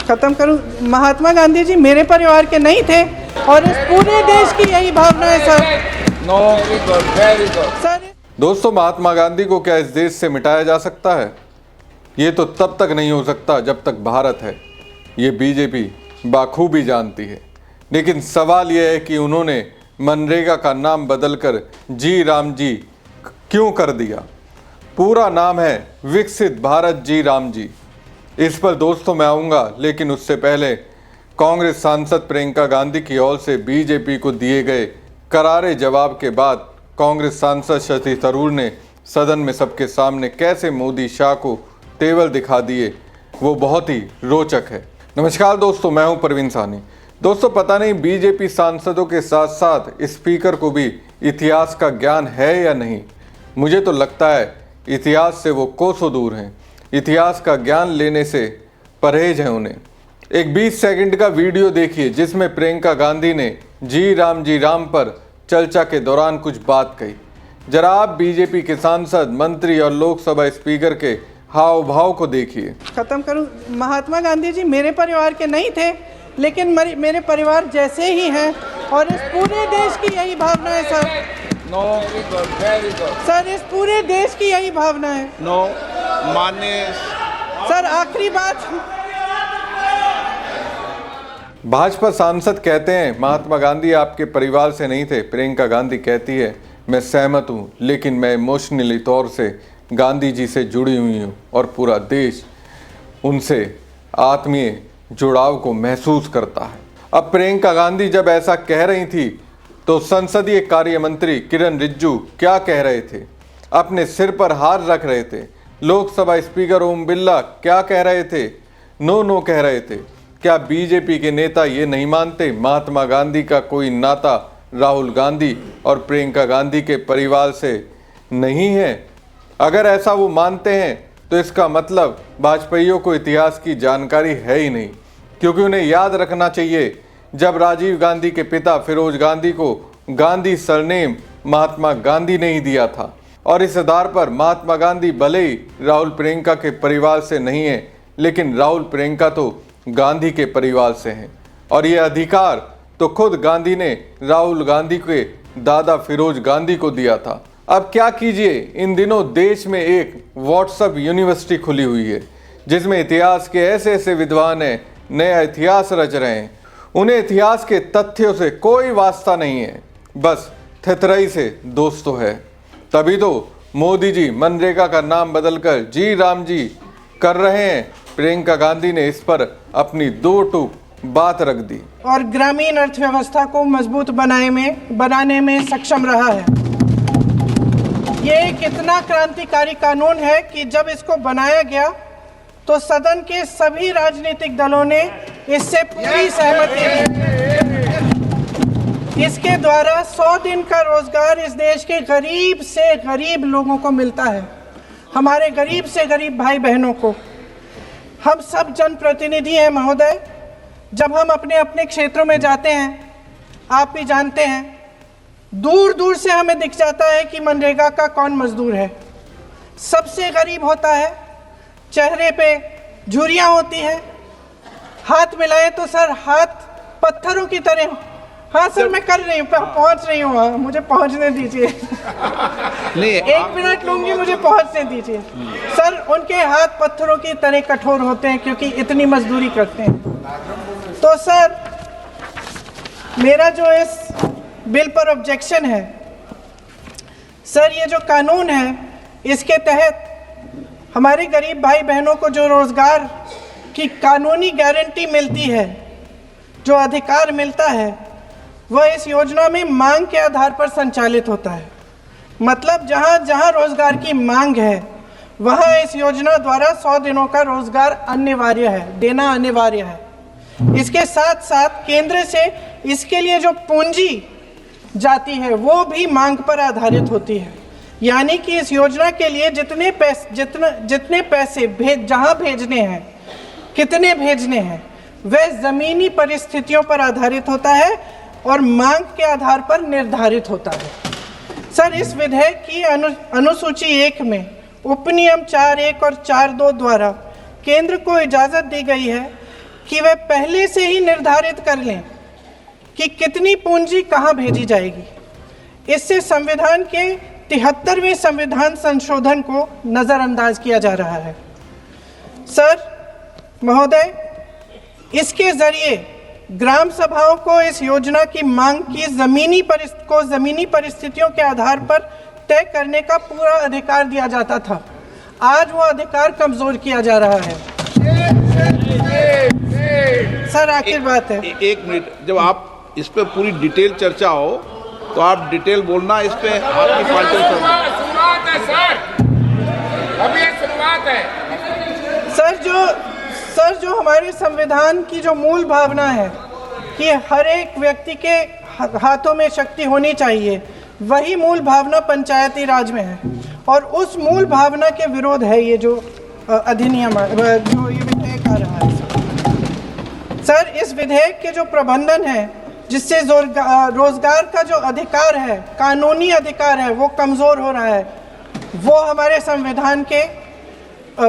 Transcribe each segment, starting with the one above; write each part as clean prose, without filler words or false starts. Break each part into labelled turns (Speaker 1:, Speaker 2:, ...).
Speaker 1: खत्म करूं। महात्मा गांधी जी मेरे परिवार के नहीं थे और इस पूरे देश की यही भावना है सर।
Speaker 2: दोस्तों, महात्मा गांधी को क्या इस देश से मिटाया जा सकता है? ये तो तब तक नहीं हो सकता जब तक भारत है। ये बीजेपी बाखूबी जानती है। लेकिन सवाल यह है कि उन्होंने मनरेगा का नाम बदलकर जी राम जी क्यों कर दिया? पूरा नाम है विकसित भारत जी राम जी। इस पर दोस्तों मैं आऊँगा, लेकिन उससे पहले कांग्रेस सांसद प्रियंका गांधी की ओर से बीजेपी को दिए गए करारे जवाब के बाद कांग्रेस सांसद शशि थरूर ने सदन में सबके सामने कैसे मोदी शाह को तेवर दिखा दिए, वो बहुत ही रोचक है। नमस्कार दोस्तों, मैं हूं प्रवीण साहनी। दोस्तों, पता नहीं बीजेपी सांसदों के साथ साथ स्पीकर को भी इतिहास का ज्ञान है या नहीं। मुझे तो लगता है इतिहास से वो कोसों दूर हैं। इतिहास का ज्ञान लेने से परहेज है उन्हें। एक 20 सेकंड का वीडियो देखिए जिसमें प्रियंका गांधी ने जी राम पर चर्चा के दौरान कुछ बात कही। जरा आप बीजेपी के सांसद, मंत्री और लोकसभा स्पीकर के हाव भाव को देखिए।
Speaker 1: खत्म करूं। महात्मा गांधी जी मेरे परिवार के नहीं थे, लेकिन मेरे परिवार जैसे ही हैं और इस पूरे देश की यही भावना है सर। सर, इस पूरे देश की यही भावना है।
Speaker 3: माननीय
Speaker 1: सर, आखिरी बात।
Speaker 2: भाजपा सांसद कहते हैं महात्मा गांधी आपके परिवार से नहीं थे। प्रियंका गांधी कहती है मैं सहमत हूं, लेकिन मैं इमोशनली तौर से गांधी जी से जुड़ी हुई हूं और पूरा देश उनसे आत्मीय जुड़ाव को महसूस करता है। अब प्रियंका गांधी जब ऐसा कह रही थी तो संसदीय कार्य मंत्री किरण रिजिजू क्या कह रहे थे? अपने सिर पर हाथ रख रहे थे। लोकसभा स्पीकर ओम बिरला क्या कह रहे थे? नो कह रहे थे। क्या बीजेपी के नेता ये नहीं मानते महात्मा गांधी का कोई नाता राहुल गांधी और प्रियंका गांधी के परिवार से नहीं है? अगर ऐसा वो मानते हैं तो इसका मतलब भाजपाइयों को इतिहास की जानकारी है ही नहीं, क्योंकि उन्हें याद रखना चाहिए जब राजीव गांधी के पिता फिरोज गांधी को गांधी सरनेम महात्मा गांधी ने ही दिया था। और इस आधार पर महात्मा गांधी भले ही राहुल प्रियंका के परिवार से नहीं है, लेकिन राहुल प्रियंका तो गांधी के परिवार से हैं। और ये अधिकार तो खुद गांधी ने राहुल गांधी के दादा फिरोज गांधी को दिया था। अब क्या कीजिए, इन दिनों देश में एक व्हाट्सएप यूनिवर्सिटी खुली हुई है जिसमें इतिहास के ऐसे ऐसे विद्वान हैं, नया इतिहास रच रहे हैं। उन्हें इतिहास के तथ्यों से कोई वास्ता नहीं है, बस थेथराई से दोस्तों है। तभी तो मोदी जी मनरेगा का नाम बदलकर जी राम जी कर रहे हैं। प्रियंका गांधी ने इस पर अपनी दो टूक बात रख दी
Speaker 1: और ग्रामीण अर्थव्यवस्था को मजबूत बनाने में सक्षम रहा है। ये एक इतना क्रांतिकारी कानून है कि जब इसको बनाया गया तो सदन के सभी राजनीतिक दलों ने इससे पूरी सहमति दी। इसके द्वारा 100 दिन का रोजगार इस देश के गरीब से गरीब लोगों को मिलता है, हमारे गरीब से गरीब भाई बहनों को। हम सब जनप्रतिनिधि हैं महोदय। जब हम अपने अपने क्षेत्रों में जाते हैं, आप भी जानते हैं, दूर दूर से हमें दिख जाता है कि मनरेगा का कौन मजदूर है। सबसे गरीब होता है, चेहरे पे झुर्रियाँ होती हैं, हाथ मिलाए तो सर हाथ पत्थरों की तरह। हाँ सर, मैं कर रही हूँ, पहुँच रही हूँ। हाँ, मुझे पहुँचने दीजिए। एक मिनट लूंगी, मुझे पहुँचने दीजिए। सर, उनके हाथ पत्थरों की तरह कठोर होते हैं क्योंकि इतनी मजदूरी करते हैं। तो सर, मेरा जो इस बिल पर ऑब्जेक्शन है सर, ये जो कानून है इसके तहत हमारे गरीब भाई बहनों को जो रोजगार की कानूनी गारंटी मिलती है, जो अधिकार मिलता है, वह इस योजना में मांग के आधार पर संचालित होता है। मतलब जहाँ जहाँ रोजगार की मांग है वहाँ इस योजना द्वारा 100 दिनों का रोजगार अनिवार्य है, देना अनिवार्य है। इसके साथ साथ केंद्र से इसके लिए जो पूंजी जाती है वो भी मांग पर आधारित होती है। यानी कि इस योजना के लिए जितने पैसे जहाँ भेजने हैं, कितने भेजने हैं, वह ज़मीनी परिस्थितियों पर आधारित होता है और मांग के आधार पर निर्धारित होता है। सर, इस विधेयक की अनुसूची 1 में उपनियम 4.1 और 4.2 द्वारा केंद्र को इजाज़त दी गई है कि वे पहले से ही निर्धारित कर लें कि कितनी पूंजी कहां भेजी जाएगी। इससे संविधान के 73वें संविधान संशोधन को नजरअंदाज किया जा रहा है। सर महोदय, इसके जरिए ग्राम सभाओं को इस योजना की मांग की जमीनी परिस्थितियों के आधार पर तय करने का पूरा अधिकार दिया जाता था। आज वो अधिकार कमजोर किया जा रहा है। सर आखिर बात है,
Speaker 3: एक मिनट, जब आप इस पे पूरी डिटेल चर्चा हो तो आप डिटेल बोलना। इस पे आपकी पार्टी
Speaker 4: शुरुआत है सर, अभी शुरुआत है।
Speaker 1: सर जो हमारे संविधान की जो मूल भावना है कि हर एक व्यक्ति के हाथों में शक्ति होनी चाहिए, वही मूल भावना पंचायती राज में है और उस मूल भावना के विरोध है ये जो अधिनियम जो ये विधेयक आ रहा है। सर इस विधेयक के जो प्रबंधन है, जिससे रोजगार का जो अधिकार है, कानूनी अधिकार है, वो कमजोर हो रहा है, वो हमारे संविधान के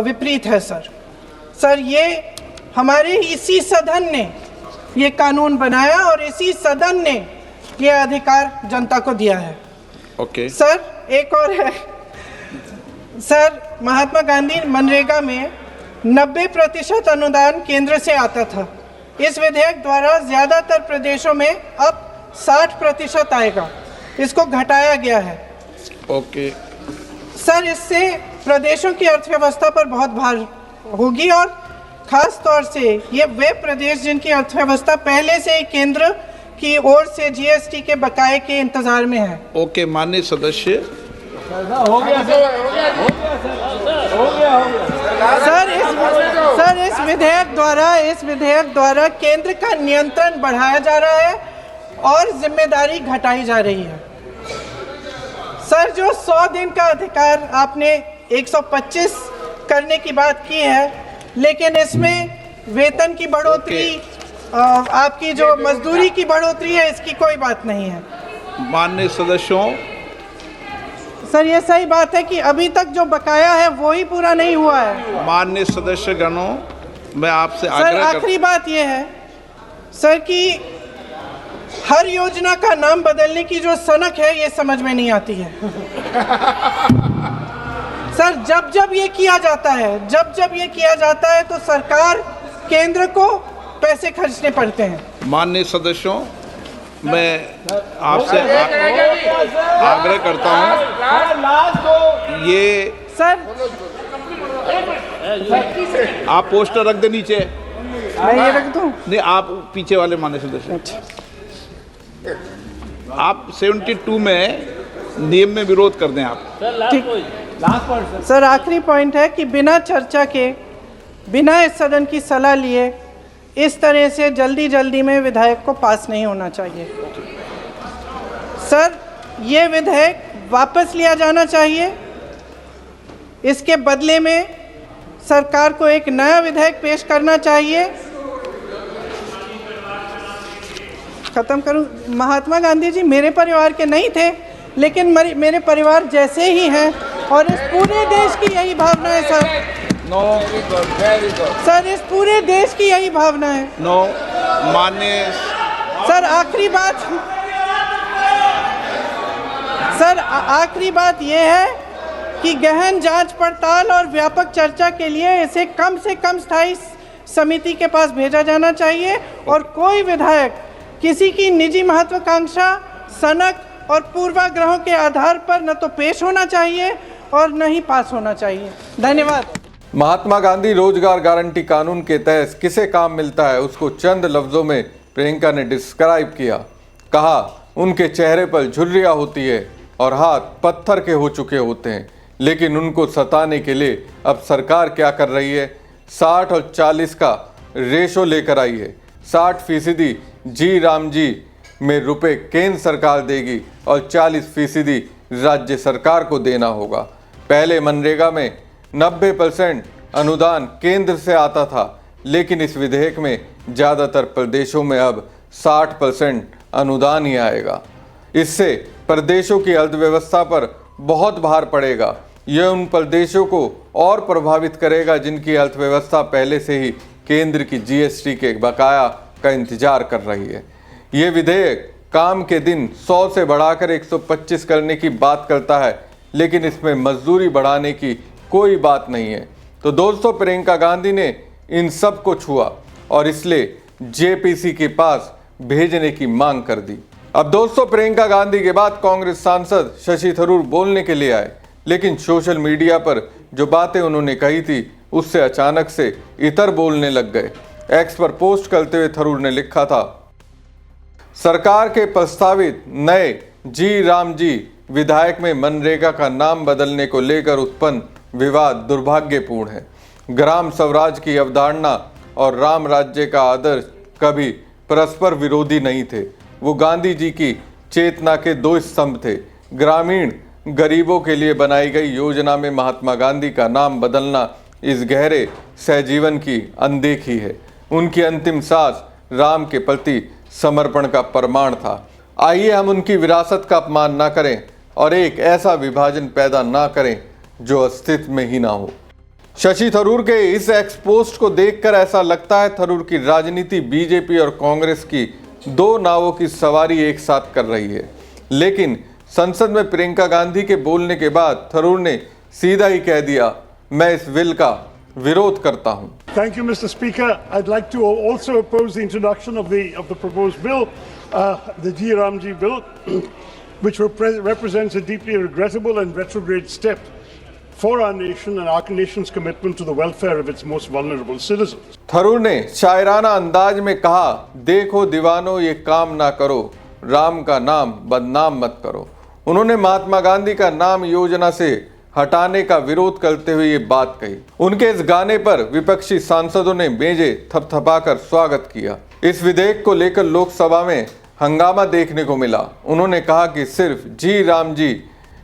Speaker 1: विपरीत है। सर ये हमारे इसी सदन ने ये कानून बनाया और इसी सदन ने ये अधिकार जनता को दिया है।
Speaker 3: ओके।
Speaker 1: सर एक और है सर, महात्मा गांधी मनरेगा में 90% अनुदान केंद्र से आता था। इस विधेयक द्वारा ज्यादातर प्रदेशों में अब 60% आएगा, इसको घटाया गया है।
Speaker 3: ओके।
Speaker 1: सर इससे प्रदेशों की अर्थव्यवस्था पर बहुत भार होगी और खास तौर से ये वे प्रदेश जिनकी अर्थव्यवस्था पहले से ही केंद्र की ओर से जीएसटी के बकाये के इंतजार में है।
Speaker 3: ओके, माननीय सदस्य।
Speaker 1: सर इस विधेयक द्वारा केंद्र का नियंत्रण बढ़ाया जा रहा है और जिम्मेदारी घटाई जा रही है। सर जो 100 दिन का अधिकार आपने 125 करने की बात की है, लेकिन इसमें वेतन की बढ़ोतरी, आपकी जो मजदूरी की बढ़ोतरी है, इसकी कोई बात नहीं है।
Speaker 3: माननीय सदस्यों,
Speaker 1: सर ये सही बात है कि अभी तक जो बकाया है वो ही पूरा नहीं हुआ है।
Speaker 3: माननीय सदस्य गणों, मैं आपसे
Speaker 1: सर
Speaker 3: आग्रह
Speaker 1: आखिरी बात ये है सर कि हर योजना का नाम बदलने की जो सनक है, ये समझ में नहीं आती है। सर जब ये किया जाता है तो सरकार केंद्र को पैसे खर्चने पड़ते हैं।
Speaker 3: माननीय सदस्यों, मैं आपसे आग्रह करता हूं, ये
Speaker 1: सर
Speaker 3: आप पोस्टर रख दे नीचे।
Speaker 1: मैं ये रख दूं?
Speaker 3: नहीं, आप पीछे वाले माननीय सदस्य। आप 72 में नियम में विरोध कर दें आप।
Speaker 1: सर आखिरी पॉइंट है कि बिना चर्चा के, बिना इस सदन की सलाह लिए इस तरह से जल्दी में विधेयक को पास नहीं होना चाहिए। सर ये विधेयक वापस लिया जाना चाहिए। इसके बदले में सरकार को एक नया विधेयक पेश करना चाहिए। खत्म करूं? महात्मा गांधी जी मेरे परिवार के नहीं थे, लेकिन मेरे परिवार जैसे ही हैं और इस पूरे देश की यही भावना है। सर इस पूरे देश की यही भावना है।
Speaker 3: माननीय
Speaker 1: सर आखिरी बात यह है कि गहन जांच पड़ताल और व्यापक चर्चा के लिए इसे कम से कम स्थायी समिति के पास भेजा जाना चाहिए और कोई विधायक किसी की निजी महत्वाकांक्षा, सनक और पूर्वाग्रहों के आधार पर न तो पेश होना चाहिए और न ही पास होना चाहिए। धन्यवाद।
Speaker 2: महात्मा गांधी रोजगार गारंटी कानून के तहत किसे काम मिलता है, उसको चंद लफ्जों में प्रियंका ने डिस्क्राइब किया। कहा उनके चेहरे पर झुर्रियाँ होती है और हाथ पत्थर के हो चुके होते हैं, लेकिन उनको सताने के लिए अब सरकार क्या कर रही है, 60 और 40 का रेशो लेकर आई है। 60% जी राम जी में रुपए केंद्र सरकार देगी और 40% राज्य सरकार को देना होगा। पहले मनरेगा में 90% अनुदान केंद्र से आता था, लेकिन इस विधेयक में ज़्यादातर प्रदेशों में अब 60% अनुदान ही आएगा। इससे प्रदेशों की अर्थव्यवस्था पर बहुत भार पड़ेगा। यह उन प्रदेशों को और प्रभावित करेगा जिनकी अर्थव्यवस्था पहले से ही केंद्र की जीएसटी के बकाया का इंतजार कर रही है। ये विधेयक काम के दिन 100 से बढ़ाकर 125 करने की बात करता है, लेकिन इसमें मजदूरी बढ़ाने की कोई बात नहीं है। तो दोस्तों, प्रियंका गांधी ने इन सब को छुआ और इसलिए जेपीसी के पास भेजने की मांग कर दी। अब दोस्तों, प्रियंका गांधी के बाद कांग्रेस सांसद शशि थरूर बोलने के लिए आए, लेकिन सोशल मीडिया पर जो बातें उन्होंने कही थी उससे अचानक से इतर बोलने लग गए। एक्स पर पोस्ट करते हुए थरूर ने लिखा था, सरकार के प्रस्तावित नए जी राम जी विधायक में मनरेगा का नाम बदलने को लेकर उत्पन्न विवाद दुर्भाग्यपूर्ण है। ग्राम स्वराज की अवधारणा और राम राज्य का आदर्श कभी परस्पर विरोधी नहीं थे। वो गांधी जी की चेतना के दो स्तंभ थे। ग्रामीण गरीबों के लिए बनाई गई योजना में महात्मा गांधी का नाम बदलना इस गहरे सहजीवन की अनदेखी है। उनकी अंतिम सांस राम के प्रति समर्पण का प्रमाण था। आइए हम उनकी विरासत का अपमान ना करें और एक ऐसा विभाजन पैदा ना करें जो अस्तित्व में ही ना हो। शशि थरूर के इस एक्स पोस्ट को देखकर ऐसा लगता है थरूर की राजनीति बीजेपी और कांग्रेस की दो नावों की सवारी एक साथ कर रही है। लेकिन संसद में प्रियंका गांधी के बोलने के बाद थरूर ने सीधा ही कह दिया, मैं इस बिल का विरोध करता हूं।
Speaker 5: Thank you, Mr. Speaker. I'd like to also oppose the introduction of the proposed bill, the G. Ramji bill, which represents a deeply regrettable and retrograde step for our nation and our nation's commitment to the welfare of its most vulnerable citizens.
Speaker 2: Tharoor ने शायराना अंदाज में कहा, देखो दीवानों ये काम ना करो, राम का नाम बदनाम मत करो। उन्होंने महात्मा गांधी का नाम योजना से हटाने का विरोध करते हुए ये बात कही। उनके इस गाने पर विपक्षी सांसदों ने मेजें थपथपाकर स्वागत किया। इस विधेयक को लेकर लोकसभा में हंगामा देखने को मिला। उन्होंने कहा कि सिर्फ जी राम जी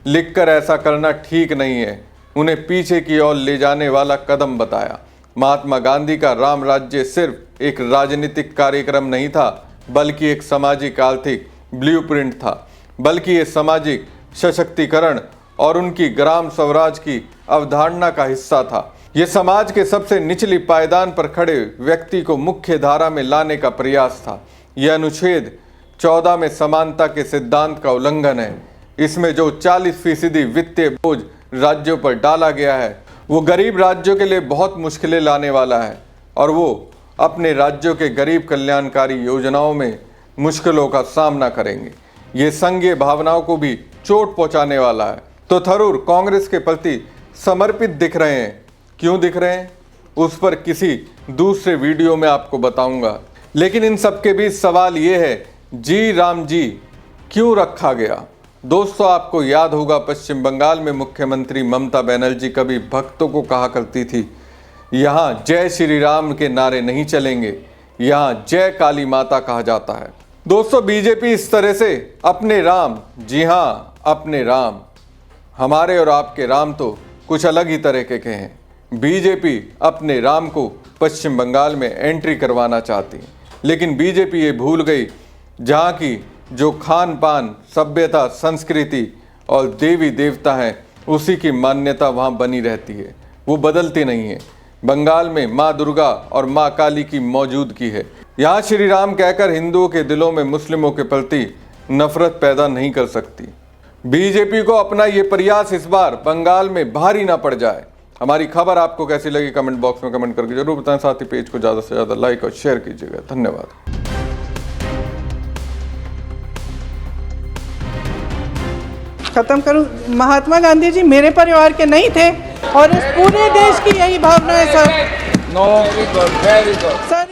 Speaker 2: लिखकर ऐसा करना ठीक नहीं है, उन्हें पीछे की ओर ले जाने वाला कदम बताया। महात्मा गांधी का राम राज्य सिर्फ एक राजनीतिक कार्यक्रम नहीं था, बल्कि एक सामाजिक आर्थिक ब्लूप्रिंट था, बल्कि ये सामाजिक सशक्तिकरण और उनकी ग्राम स्वराज की अवधारणा का हिस्सा था। ये समाज के सबसे निचली पायदान पर खड़े व्यक्ति को मुख्य धारा में लाने का प्रयास था। यह अनुच्छेद 14 में समानता के सिद्धांत का उल्लंघन है। इसमें जो 40% वित्तीय बोझ राज्यों पर डाला गया है वो गरीब राज्यों के लिए बहुत मुश्किलें लाने वाला है और वो अपने राज्यों के गरीब कल्याणकारी योजनाओं में मुश्किलों का सामना करेंगे। ये संघीय भावनाओं को भी चोट पहुंचाने वाला है। तो थरूर कांग्रेस के प्रति समर्पित दिख रहे हैं। क्यों दिख रहे हैं, उस पर किसी दूसरे वीडियो में आपको बताऊंगा। लेकिन इन सबके बीच सवाल ये है, जी राम जी क्यों रखा गया? दोस्तों, आपको याद होगा पश्चिम बंगाल में मुख्यमंत्री ममता बनर्जी कभी भक्तों को कहा करती थी, यहाँ जय श्री राम के नारे नहीं चलेंगे, यहाँ जय काली माता कहा जाता है। दोस्तों, बीजेपी इस तरह से अपने राम, जी हाँ अपने राम, हमारे और आपके राम तो कुछ अलग ही तरह के हैं। बीजेपी अपने राम को पश्चिम बंगाल में एंट्री करवाना चाहती है, लेकिन बीजेपी ये भूल गई जहाँ की जो खान पान, सभ्यता, संस्कृति और देवी देवता हैं उसी की मान्यता वहाँ बनी रहती है, वो बदलती नहीं है। बंगाल में माँ दुर्गा और माँ काली की मौजूदगी है। यहाँ श्री राम कहकर हिंदुओं के दिलों में मुस्लिमों के प्रति नफरत पैदा नहीं कर सकती। बीजेपी को अपना ये प्रयास इस बार बंगाल में भारी ना पड़ जाए। हमारी खबर आपको कैसी लगी कमेंट बॉक्स में कमेंट करके जरूर बताएं। साथ ही पेज को ज़्यादा से ज़्यादा लाइक और शेयर कीजिएगा। धन्यवाद।
Speaker 1: खत्म करूं, महात्मा गांधी जी मेरे परिवार के नहीं थे और इस पूरे देश की यही भावना है sir.
Speaker 4: No, very good, very good.
Speaker 1: Sir